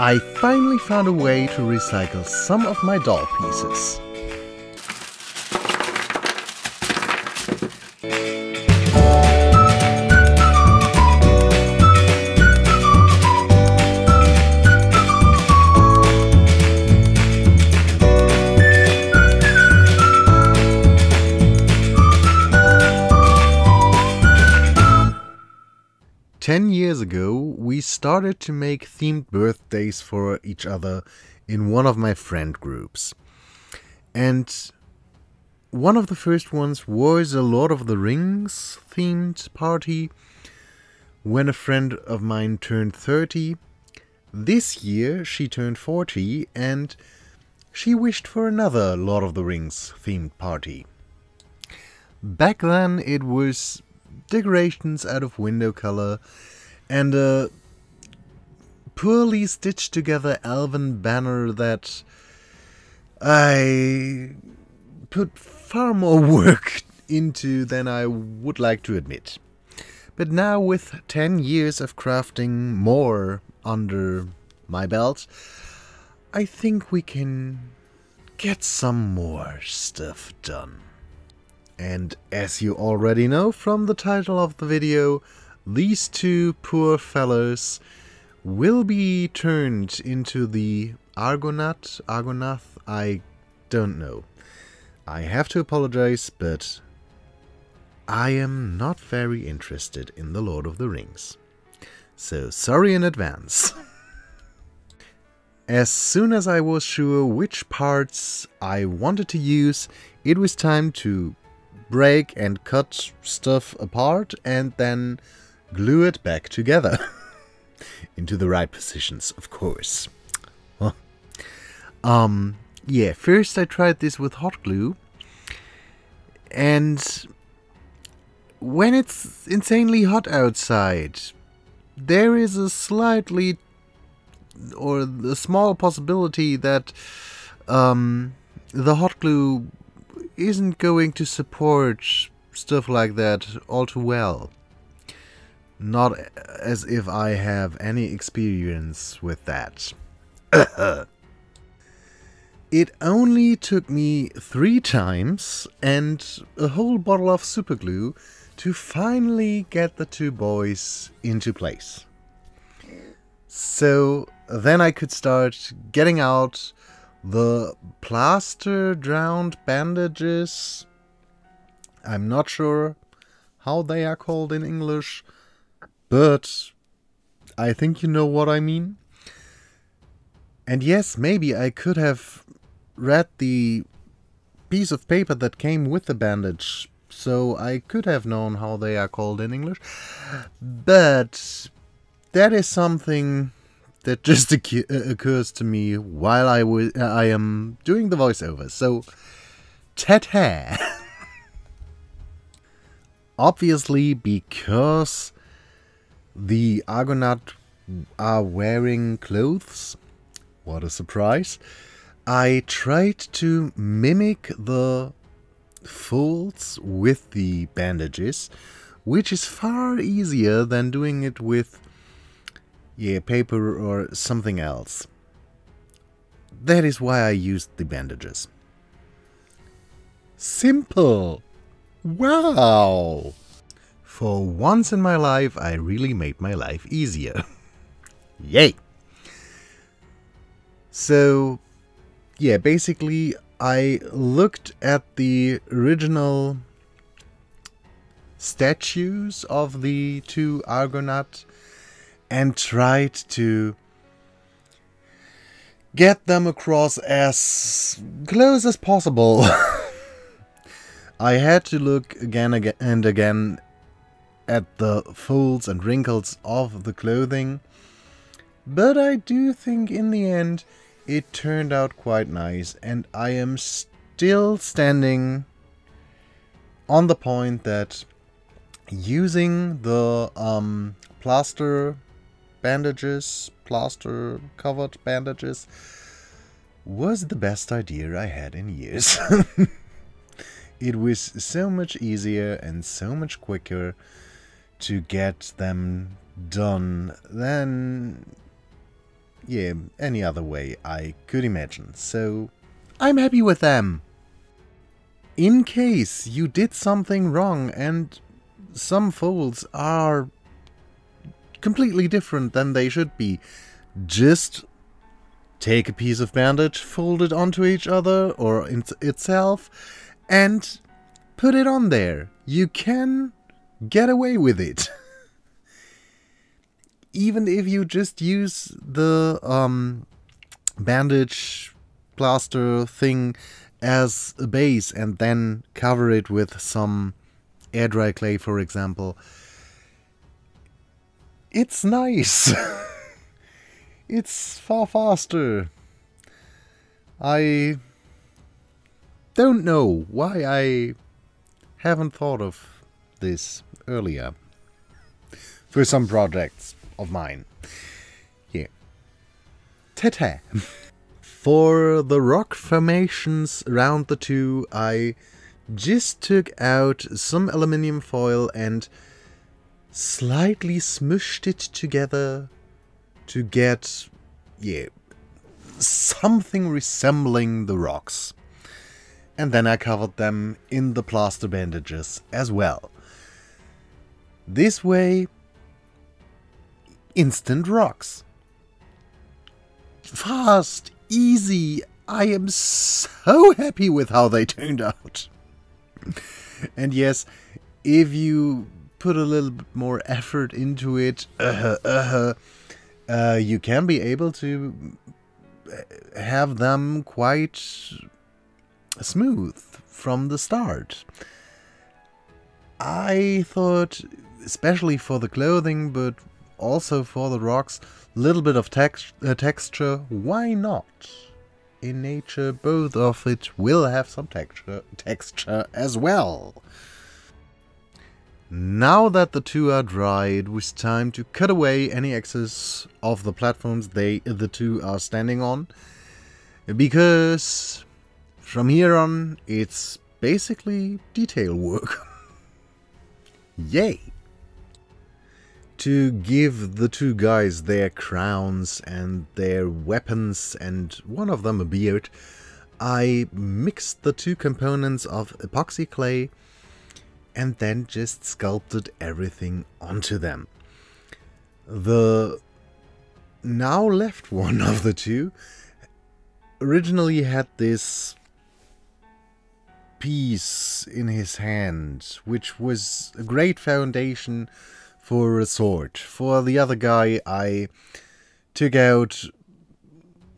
I finally found a way to recycle some of my doll pieces. Ten years ago, we started to make themed birthdays for each other in one of my friend groups. And one of the first ones was a Lord of the Rings themed party when a friend of mine turned 30. This year she turned 40 and she wished for another Lord of the Rings themed party. Back then it was decorations out of window color and a poorly stitched together elven banner that I put far more work into than I would like to admit. But now, with 10 years of crafting more under my belt, I think we can get some more stuff done. And as you already know from the title of the video, these two poor fellows will be turned into the Argonath, I don't know. I have to apologize, but I am not very interested in the Lord of the Rings. So sorry in advance. As soon as I was sure which parts I wanted to use, it was time to break and cut stuff apart and then glue it back together. Into the right positions, of course. Yeah, first I tried this with hot glue. And when it's insanely hot outside, there is a small possibility that the hot glue isn't going to support stuff like that all too well. Not as if I have any experience with that. It only took me 3 times and a whole bottle of super glue to finally get the two boys into place. So then I could start getting out the plaster-drowned bandages. I'm not sure how they are called in English, but I think you know what I mean. And yes, maybe I could have read the piece of paper that came with the bandage, so I could have known how they are called in English. But that is something that just occurs to me while I am doing the voiceover. So, ta-ta! Obviously, because the Argonath are wearing clothes, what a surprise, I tried to mimic the folds with the bandages, which is far easier than doing it with paper or something else. That is why I used the bandages. Simple! Wow! For once in my life, I really made my life easier. Yay! So, yeah, basically, I looked at the original statues of the two Argonath and tried to get them across as close as possible. I had to look again and again at the folds and wrinkles of the clothing, but I do think in the end it turned out quite nice, and I am still standing on the point that using the plaster covered bandages was the best idea I had in years. It was so much easier and so much quicker to get them done than yeah, any other way I could imagine. So I'm happy with them. In case you did something wrong and some folds are completely different than they should be, just take a piece of bandage, fold it onto each other or itself, and put it on there. You can get away with it. Even if you just use the bandage plaster thing as a base and then cover it with some air dry clay, for example. It's nice. It's far faster. I don't know why I haven't thought of this earlier for some projects of mine. Yeah. Ta-ta. For the rock formations around the two, I just took out some aluminium foil and slightly smushed it together to get, yeah, something resembling the rocks. And then I covered them in the plaster bandages as well. This way, instant rocks. Fast, easy. I am so happy with how they turned out. And yes, if you put a little bit more effort into it, you can be able to have them quite smooth from the start. I thought, especially for the clothing, but also for the rocks, a little bit of texture, why not? In nature, both of it will have some texture as well. Now that the two are dry, it was time to cut away any excess of the platforms the two are standing on, because from here on it's basically detail work. Yay! To give the two guys their crowns and their weapons and one of them a beard, I mixed the two components of epoxy clay and then just sculpted everything onto them. The now left one of the two originally had this piece in his hand, which was a great foundation for a sword. For the other guy, I took out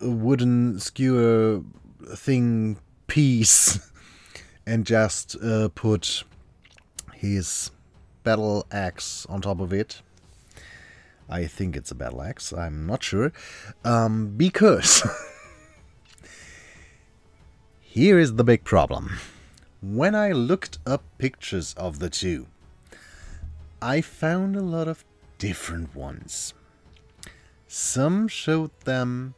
a wooden skewer thing piece and just put his battle axe on top of it. I think it's a battle axe, I'm not sure. Because here is the big problem. When I looked up pictures of the two, I found a lot of different ones. Some showed them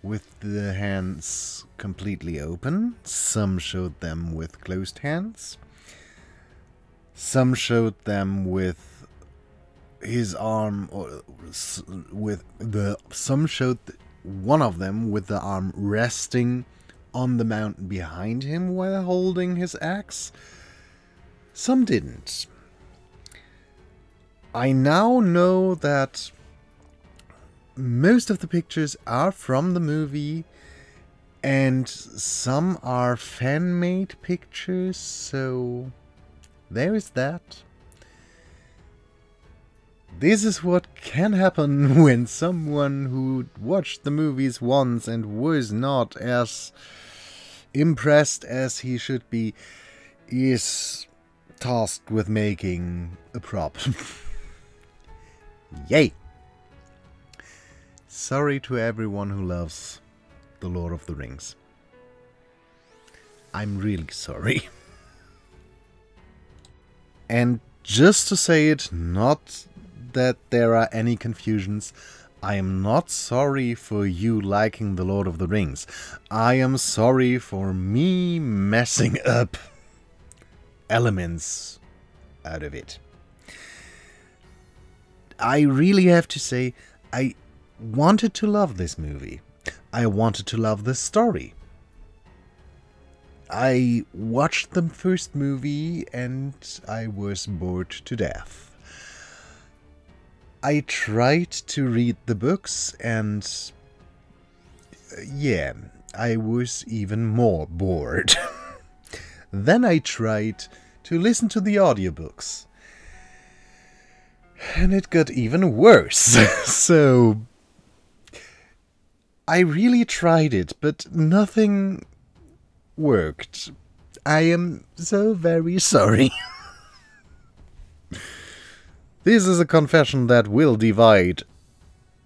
with the hands completely open. Some showed them with closed hands. Some showed them with his arm, or some showed one of them with the arm resting on the mountain behind him while holding his axe. Some didn't. I now know that most of the pictures are from the movie and some are fan-made pictures, so there is that. This is what can happen when someone who watched the movies once and was not as impressed as he should be is tasked with making a prop. Yay! Sorry to everyone who loves The Lord of the Rings. I'm really sorry. And just to say it, not that there are any confusions, I am not sorry for you liking The Lord of the Rings. I am sorry for me messing up elements out of it. I really have to say, I wanted to love this movie. I wanted to love this story. I watched the first movie and I was bored to death. I tried to read the books and yeah, I was even more bored. Then I tried to listen to the audiobooks. And it got even worse. So I really tried it, but nothing worked. I am so very sorry. This is a confession that will divide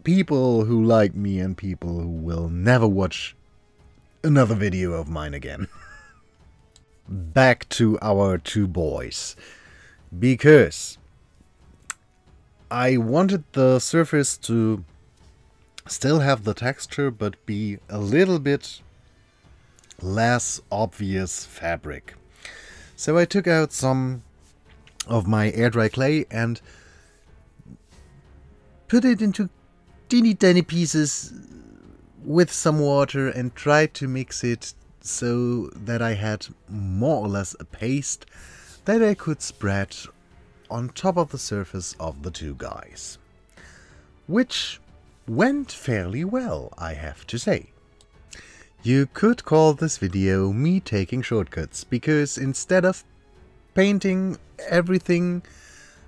people who like me and people who will never watch another video of mine again. Back to our two boys. Because I wanted the surface to still have the texture but be a little bit less obvious fabric. So I took out some of my air dry clay and put it into teeny tiny pieces with some water and tried to mix it so that I had more or less a paste that I could spread on top of the surface of the two guys. Which went fairly well, I have to say. You could call this video me taking shortcuts, because instead of painting everything,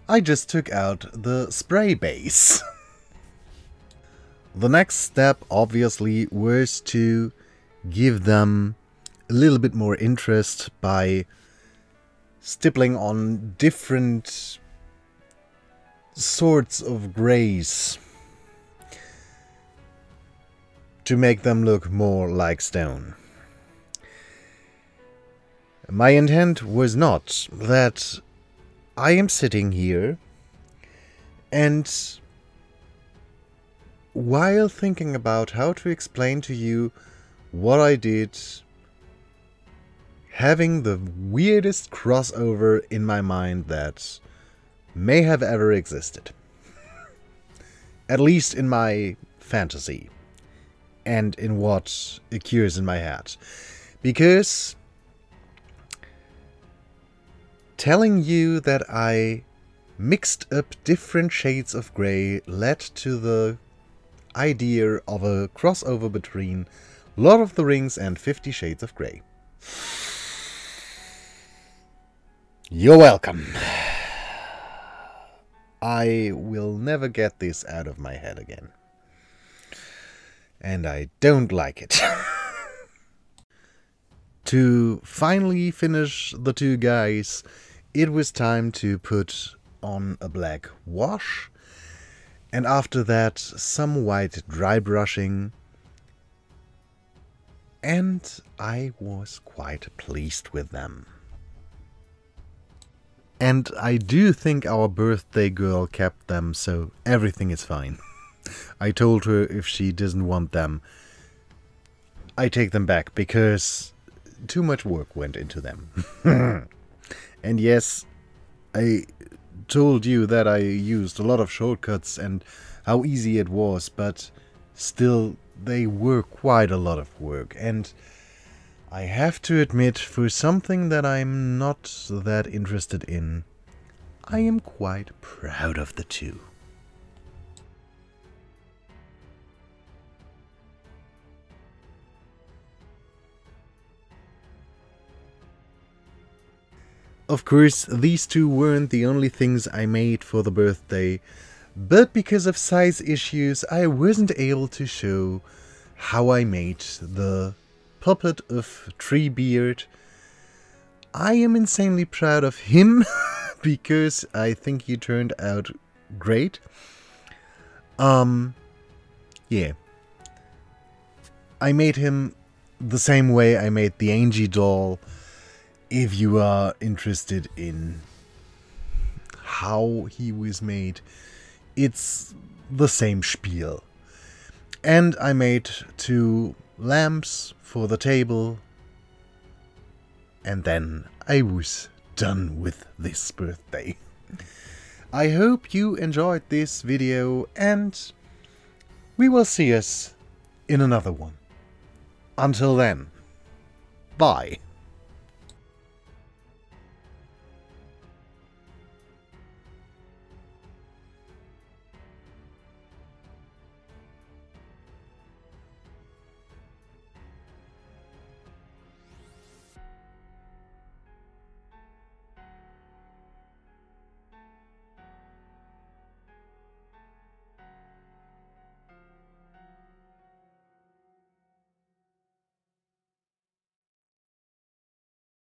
I just took out the spray base. The next step obviously was to give them a little bit more interest by stippling on different sorts of grays to make them look more like stone. My intent was not that I am sitting here and while thinking about how to explain to you what I did, having the weirdest crossover in my mind that may have ever existed. At least in my fantasy. And in what occurs in my head. Because telling you that I mixed up different shades of grey led to the idea of a crossover between Lord of the Rings and 50 Shades of Grey. You're welcome. I will never get this out of my head again. And I don't like it. To finally finish the two guys, it was time to put on a black wash, and after that some white dry brushing, and I was quite pleased with them. And I do think our birthday girl kept them, so everything is fine. I told her if she doesn't want them, I take them back, because too much work went into them. And yes, I told you that I used a lot of shortcuts and how easy it was, but still they were quite a lot of work. And I have to admit, for something that I'm not that interested in, I am quite proud of the two. Of course, these two weren't the only things I made for the birthday, but because of size issues I wasn't able to show how I made the puppet of Treebeard. I am insanely proud of him, because I think he turned out great. Yeah. I made him the same way I made the Angie doll. If you are interested in how he was made, it's the same spiel. And I made 2 lamps for the table, and then I was done with this birthday. I hope you enjoyed this video, and we will see us in another one. Until then, bye.